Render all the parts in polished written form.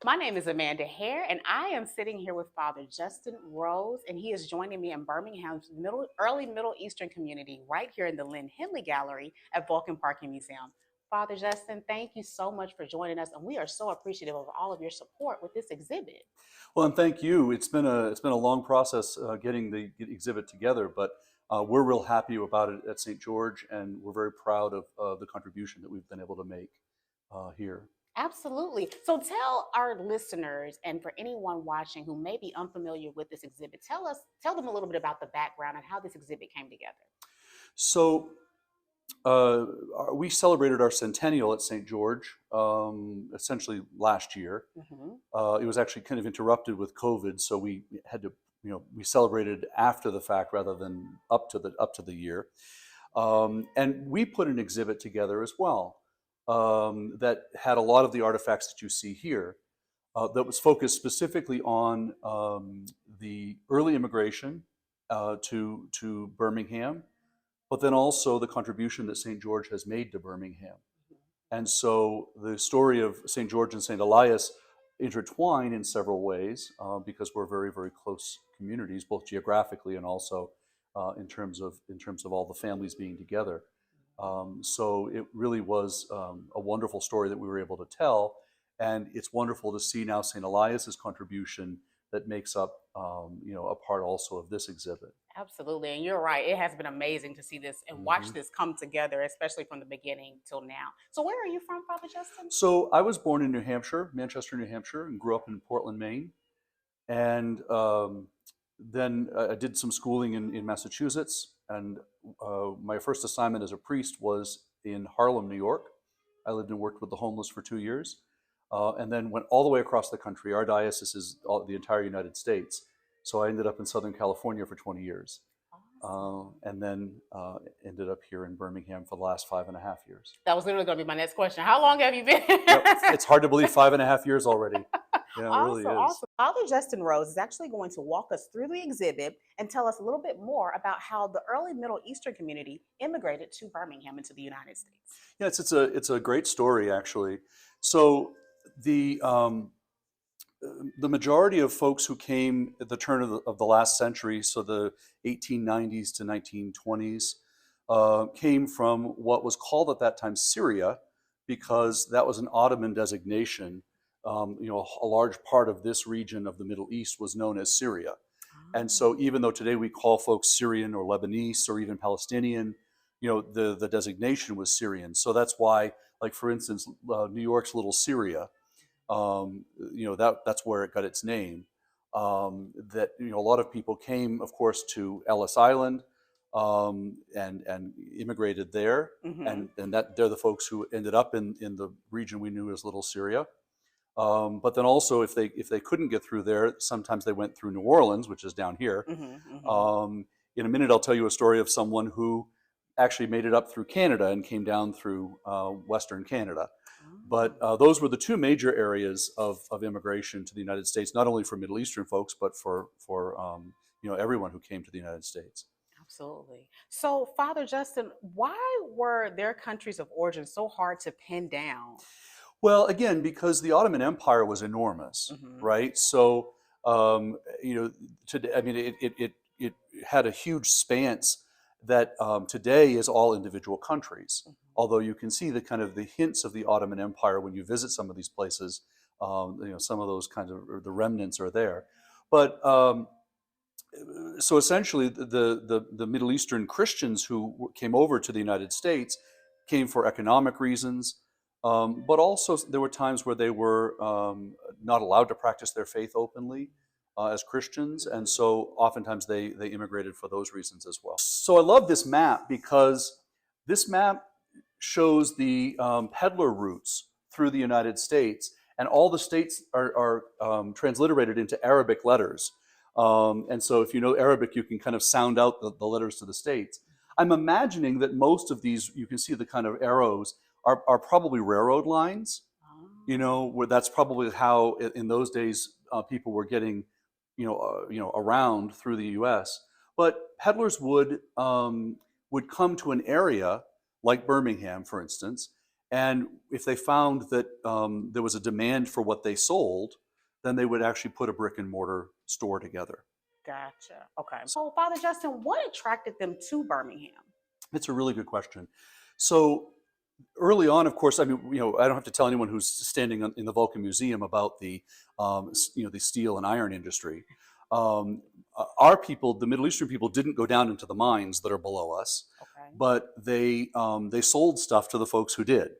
My name is Amanda Hare, and I am sitting here with Father Justin Rose, and he is joining me in Birmingham's early Middle Eastern community right here in the Linn-Henley Gallery at Vulcan Parking Museum. Father Justin, thank you so much for joining us, and we are so appreciative of all of your support with this exhibit. Well, and thank you. It's been a long process getting the exhibit together, but we're real happy about it at St. George, and we're very proud of the contribution that we've been able to make here. Absolutely. So tell our listeners and for anyone watching who may be unfamiliar with this exhibit, tell them a little bit about the background and how this exhibit came together. So we celebrated our centennial at St. George essentially last year. Mhm. It was actually kind of interrupted with COVID, so we had to, we celebrated after the fact rather than up to the year. And we put an exhibit together as well that had a lot of the artifacts that you see here. That was focused specifically on the early immigration to Birmingham, but then also the contribution that St. George has made to Birmingham. And so the story of St. George and St. Elias intertwine in several ways because we're very, very close communities, both geographically and also in terms of all the families being together. So it really was a wonderful story that we were able to tell, and it's wonderful to see now St. Elias's contribution that makes up a part also of this exhibit. Absolutely. And you're right. It has been amazing to see this and watch Mhm. this come together, especially from the beginning till now. So, where are you from, Father Justin? So I was born in New Hampshire, Manchester, New Hampshire, and grew up in Portland, Maine. And then I did some schooling in Massachusetts. And my first assignment as a priest was in Harlem, New York. I lived and worked with the homeless for 2 years, and then went all the way across the country. Our diocese is the entire United States. So I ended up in Southern California for 20 years, Awesome. and then ended up here in Birmingham for the last 5.5 years. That was literally going to be my next question. How long have you been? Yep, it's hard to believe 5.5 years already. Yeah, it really Awesome, is. awesome. Father Justin Rose is actually going to walk us through the exhibit and tell us a little bit more about how the early Middle Eastern community immigrated to Birmingham into the United States. Yeah, it's a great story actually. So the um, the majority of folks who came at the turn of the last century, so the 1890s to 1920s, came from what was called at that time Syria, because that was an Ottoman designation. A large part of this region of the Middle East was known as Syria. And Ah, so even though today we call folks Syrian or Lebanese or even Palestinian, the designation was Syrian. So that's why, like for instance, New York's Little Syria, that's where it got its name. That a lot of people came, of course, to Ellis Island and immigrated there, mm-hmm. and that they're the folks who ended up in the region we knew as Little Syria. But then also, if they couldn't get through there, sometimes they went through New Orleans, which is down here. Mm-hmm. Mm-hmm. In a minute, I'll tell you a story of someone who actually made it up through Canada and came down through Western Canada. But those were the two major areas of immigration to the United States, not only for Middle Eastern folks, but for everyone who came to the United States. Absolutely. So, Father Justin, why were their countries of origin so hard to pin down? Well, again, because the Ottoman Empire was enormous, Mm-hmm. right? So, today, I mean, it had a huge span that today is all individual countries. Although you can see the kind of the hints of the Ottoman Empire when you visit some of these places, some of those kinds of the remnants are there. But so essentially, the Middle Eastern Christians who came over to the United States came for economic reasons, but also there were times where they were not allowed to practice their faith openly as Christians, and Mm-hmm. so oftentimes they immigrated for those reasons as well. So I love this map because this map shows the peddler routes through the United States, and all the states are transliterated into Arabic letters. And so if you know Arabic, you can kind of sound out the letters to the states. I'm imagining that most of these, you can see the kind of arrows, are probably railroad lines, Oh. where that's probably how in those days people were getting, around through the U.S. But peddlers would come to an area like Birmingham, for instance, And if they found that there was a demand for what they sold, then they would actually put a brick and mortar store together. Gotcha. Okay. So, Father Justin, what attracted them to Birmingham? It's a really good question. So early on, of course, I mean, I don't have to tell anyone who's standing in the Vulcan Museum about the steel and iron industry. Our people, the Middle Eastern people, didn't go down into the mines that are below us, Okay. but they sold stuff to the folks who did,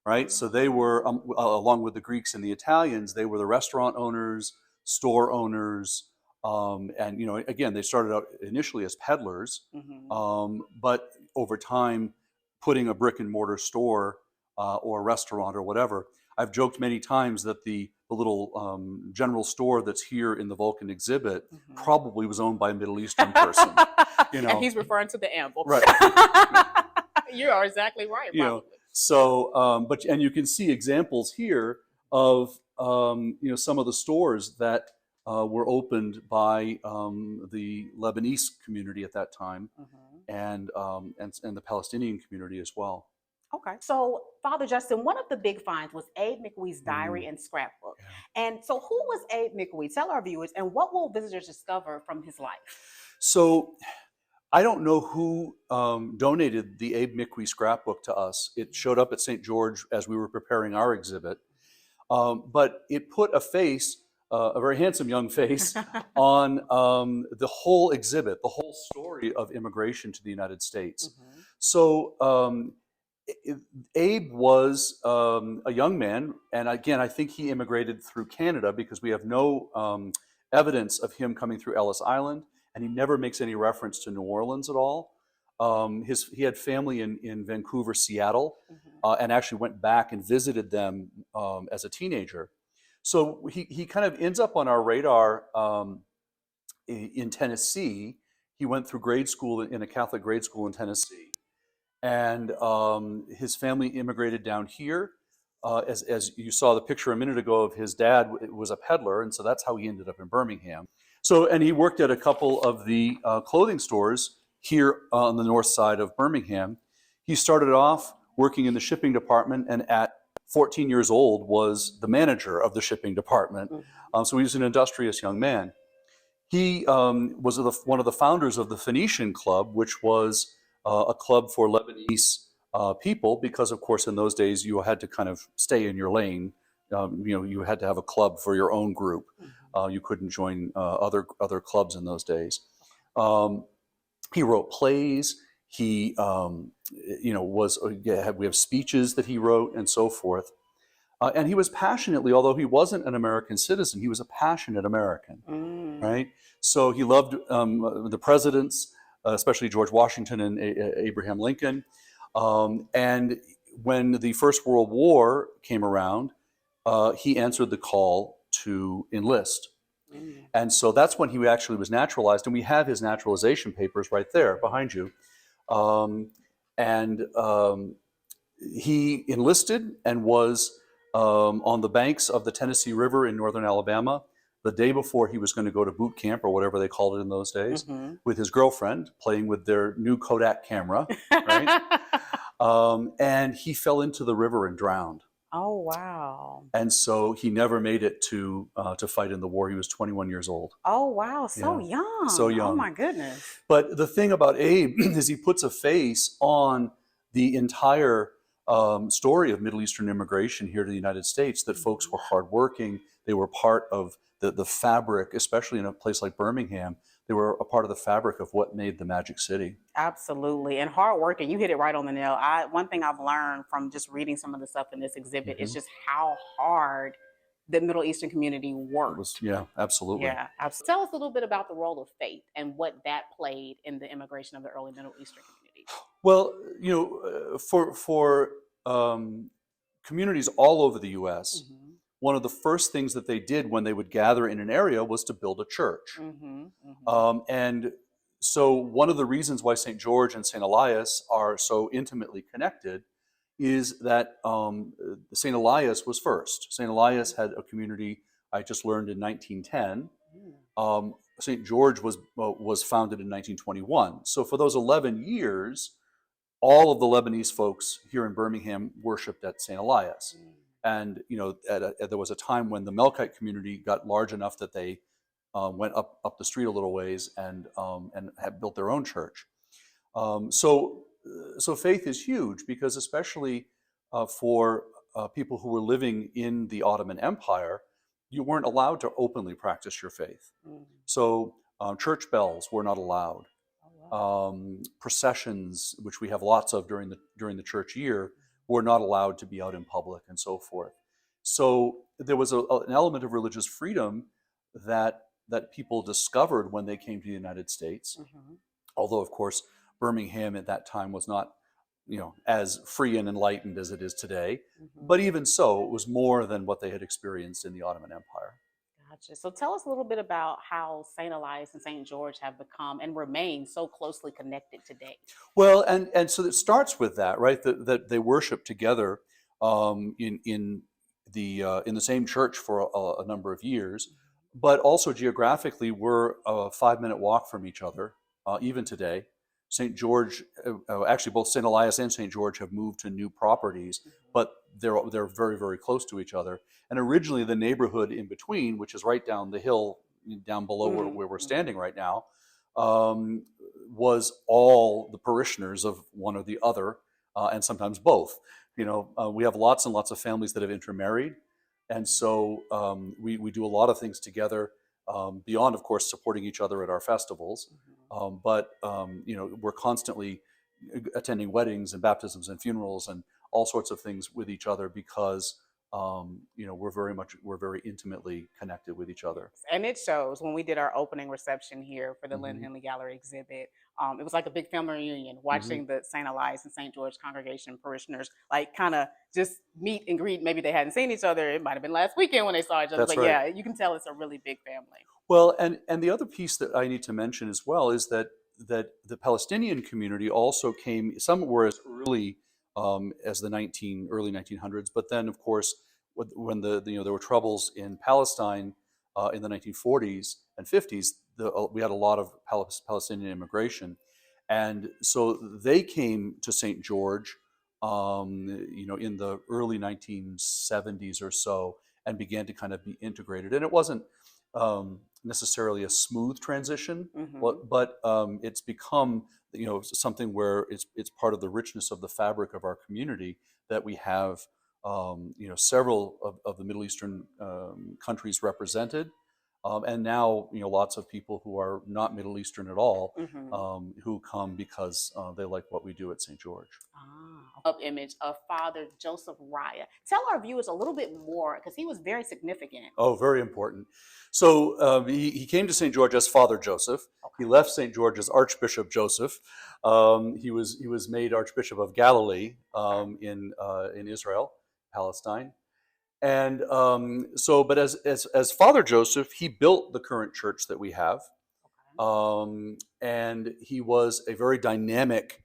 right? So they were, along with the Greeks and the Italians, they were the restaurant owners, store owners, and again, they started out initially as peddlers, but over time, putting a brick and mortar store or a restaurant or whatever. I've joked many times that the little general store that's here in the Vulcan exhibit probably was owned by a Middle Eastern person. And he's referring to the anvil. Right. You are exactly right. So, and you can see examples here of some of the stores that were opened by the Lebanese community at that time, and the Palestinian community as well. Okay. So, Father Justin, one of the big finds was Abe McWee's diary and scrapbook. Yeah. And so, who was Abe McWee? Tell our viewers, and what will visitors discover from his life? So, I don't know who donated the Abe McWee scrapbook to us. It showed up at St. George as we were preparing our exhibit. But it put a face, a very handsome young face, on the whole exhibit, the whole story of immigration to the United States. So Abe was a young man, and again, I think he immigrated through Canada because we have no evidence of him coming through Ellis Island, and he never makes any reference to New Orleans at all. He had family in Vancouver, Seattle, and actually went back and visited them as a teenager. So he kind of ends up on our radar in Tennessee. He went through grade school in a Catholic grade school in Tennessee, and his family immigrated down here. As you saw the picture a minute ago of his dad was a peddler, and so that's how he ended up in Birmingham. So, and he worked at a couple of the clothing stores here on the north side of Birmingham. He started off working in the shipping department, and at 14 years old was the manager of the shipping department. So he was an industrious young man. He was one of the founders of the Phoenician Club, which was a club for Lebanese people, because of course in those days you had to kind of stay in your lane. You had to have a club for your own group. You couldn't join other clubs in those days. He wrote plays. He we have speeches that he wrote and so forth. And he was passionately, although he wasn't an American citizen, he was a passionate American, right? So he loved the presidents, especially George Washington and Abraham Lincoln. And when the First World War came around, he answered the call to enlist. And so that's when he actually was naturalized. And we have his naturalization papers right there behind you. He enlisted and was on the banks of the Tennessee River in northern Alabama the day before he was going to go to boot camp, or whatever they called it in those days, with his girlfriend, playing with their new Kodak camera, right? And he fell into the river and drowned. Oh, wow. And so he never made it to fight in the war. He was 21 years old. Oh, wow. So young. So young. Oh, my goodness. But the thing about Abe is he puts a face on the entire story of Middle Eastern immigration here to the United States, that folks were hardworking. They were part of the fabric, especially in a place like Birmingham. They were a part of the fabric of what made the Magic City. Absolutely. And hardworking, you hit it right on the nail. One thing I've learned from just reading some of the stuff in this exhibit is just how hard the Middle Eastern community worked. Absolutely. Yeah. Tell us a little bit about the role of faith and what that played in the immigration of the early Middle Eastern community. Well, for communities all over the U.S., one of the first things that they did when they would gather in an area was to build a church. And so one of the reasons why St. George and St. Elias are so intimately connected is that St. Elias was first. St. Elias had a community, I just learned, in 1910. St. George was founded in 1921. So for those 11 years, all of the Lebanese folks here in Birmingham worshipped at St. Elias. And there was a time when the Melkite community got large enough that they went up the street a little ways and had built their own church. So faith is huge because especially for people who were living in the Ottoman Empire, you weren't allowed to openly practice your faith. So church bells were not allowed. Processions, which we have lots of during the church year, were not allowed to be out in public and so forth. So there was an element of religious freedom that people discovered when they came to the United States. Although, of course, Birmingham at that time was not, as free and enlightened as it is today. But even so, it was more than what they had experienced in the Ottoman Empire. Gotcha. So tell us a little bit about how St. Elias and St. George have become and remain so closely connected today. Well, and so it starts with that, right? That they worship together in the same church for a number of years, but also geographically, we're a 5-minute walk from each other, even today. St. George, actually, both St. Elias and St. George have moved to new properties, but they're very, very close to each other. And originally, the neighborhood in between, which is right down the hill, down below where we're standing right now, was all the parishioners of one or the other, and sometimes both. We have lots and lots of families that have intermarried, and so we do a lot of things together, beyond, of course, supporting each other at our festivals. But we're constantly attending weddings and baptisms and funerals and all sorts of things with each other because we're very intimately connected with each other. And it shows when we did our opening reception here for the Linn-Henley Gallery exhibit. It was like a big family reunion, watching the St. Elias and St. George congregation parishioners like kind of just meet and greet. Maybe they hadn't seen each other. It might have been last weekend when they saw each other. That's But right. yeah, you can tell it's a really big family. Well, and the other piece that I need to mention as well is that the Palestinian community also came. Some were as early as the early 1900s, but then, of course, when there were troubles in Palestine in the 1940s and 50s, we had a lot of Palestinian immigration, and so they came to St. George, in the early 1970s or so, and began to kind of be integrated. And it wasn't necessarily a smooth transition, but it's become something where it's part of the richness of the fabric of our community that we have several of the Middle Eastern countries represented, and now lots of people who are not Middle Eastern at all, who come because they like what we do at St. George. Image of Father Joseph Raya. Tell our viewers a little bit more because he was very significant. Oh, very important. So he came to St. George as Father Joseph. He left St. George as Archbishop Joseph. He was made Archbishop of Galilee in Israel, Palestine. And but as Father Joseph, he built the current church that we have. And he was a very dynamic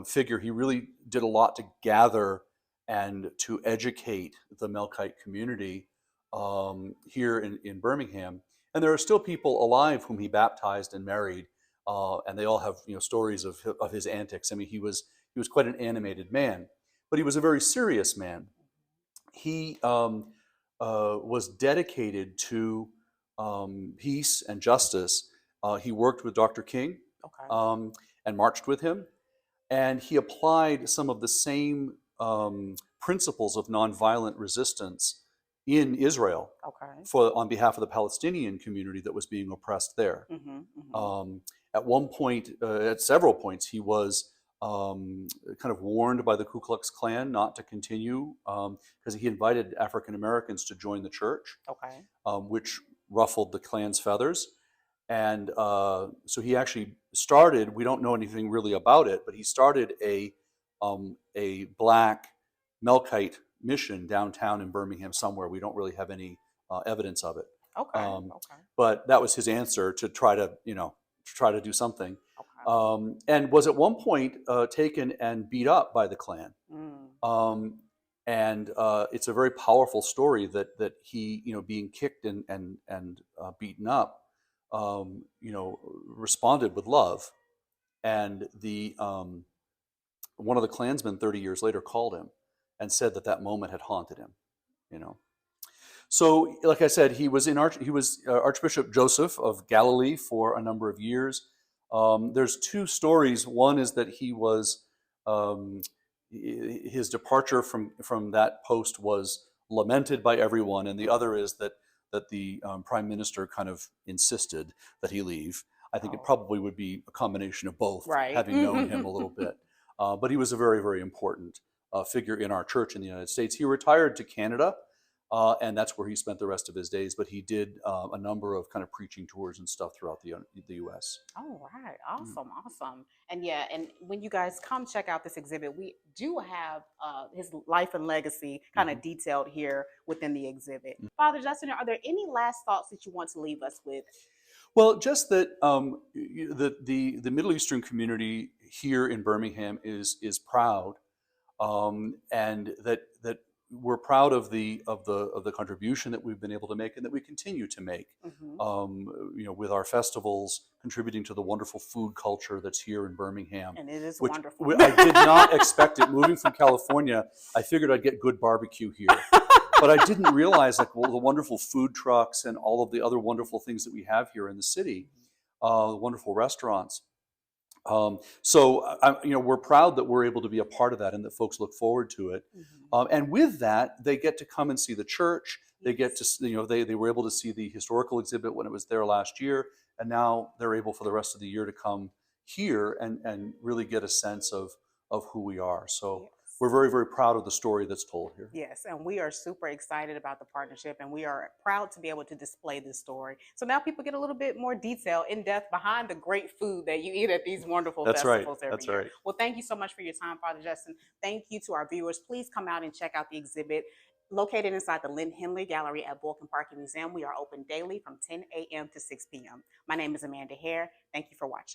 figure. He really did a lot to gather and to educate the Melkite community here in Birmingham. And there are still people alive whom he baptized and married, and they all have stories of his antics. I mean, he was quite an animated man, but he was a very serious man. He was dedicated to peace and justice. He worked with Dr. King and marched with him, and he applied some of the same principles of nonviolent resistance in Israel on behalf of the Palestinian community that was being oppressed there. At one point, at several points, he was kind of warned by the Ku Klux Klan not to continue because he invited African Americans to join the church, which ruffled the Klan's feathers. And so he actually started, we don't know anything really about it, but he started a black Melkite mission downtown in Birmingham somewhere. We don't really have any evidence of it. But that was his answer to try to do something. And was at one point taken and beat up by the Klan. And it's a very powerful story that he, being kicked and beaten up, responded with love. And one of the Klansmen 30 years later called him and said that that moment had haunted him. You know. So, like I said, he was Archbishop Joseph of Galilee for a number of years. There's two stories. One is that he was his departure from that post was lamented by everyone, and the other is that the prime minister kind of insisted that he leave. I think it probably would be a combination of both, Right. having known him a little bit. But he was a very, very important figure in our church in the United States. He retired to Canada, and that's where he spent the rest of his days. But he did a number of kind of preaching tours and stuff throughout the U.S. All right. Awesome. Awesome. And yeah, and when you guys come check out this exhibit, we do have his life and legacy kind of detailed here within the exhibit. Father Justin, are there any last thoughts that you want to leave us with? Well, just that the Middle Eastern community here in Birmingham is proud, and that we're proud of the contribution that we've been able to make and that we continue to make. With our festivals, contributing to the wonderful food culture that's here in Birmingham. And it is which wonderful. I did not expect it. Moving from California, I figured I'd get good barbecue here. But I didn't realize the wonderful food trucks and all of the other wonderful things that we have here in the city, wonderful restaurants. We're proud that we're able to be a part of that and that folks look forward to it. And with that, they get to come and see the church. They get to, they were able to see the historical exhibit when it was there last year. And now they're able for the rest of the year to come here and really get a sense of who we are. So we're very, very proud of the story that's told here. Yes, and we are super excited about the partnership, and we are proud to be able to display this story. So now people get a little bit more detail, in depth behind the great food that you eat at these wonderful festivals every year. Right. Well, thank you so much for your time, Father Justin. Thank you to our viewers. Please come out and check out the exhibit located inside the Linn-Henley Gallery at Vulcan Park Museum. We are open daily from 10 a.m. to 6 p.m. My name is Amanda Hare. Thank you for watching.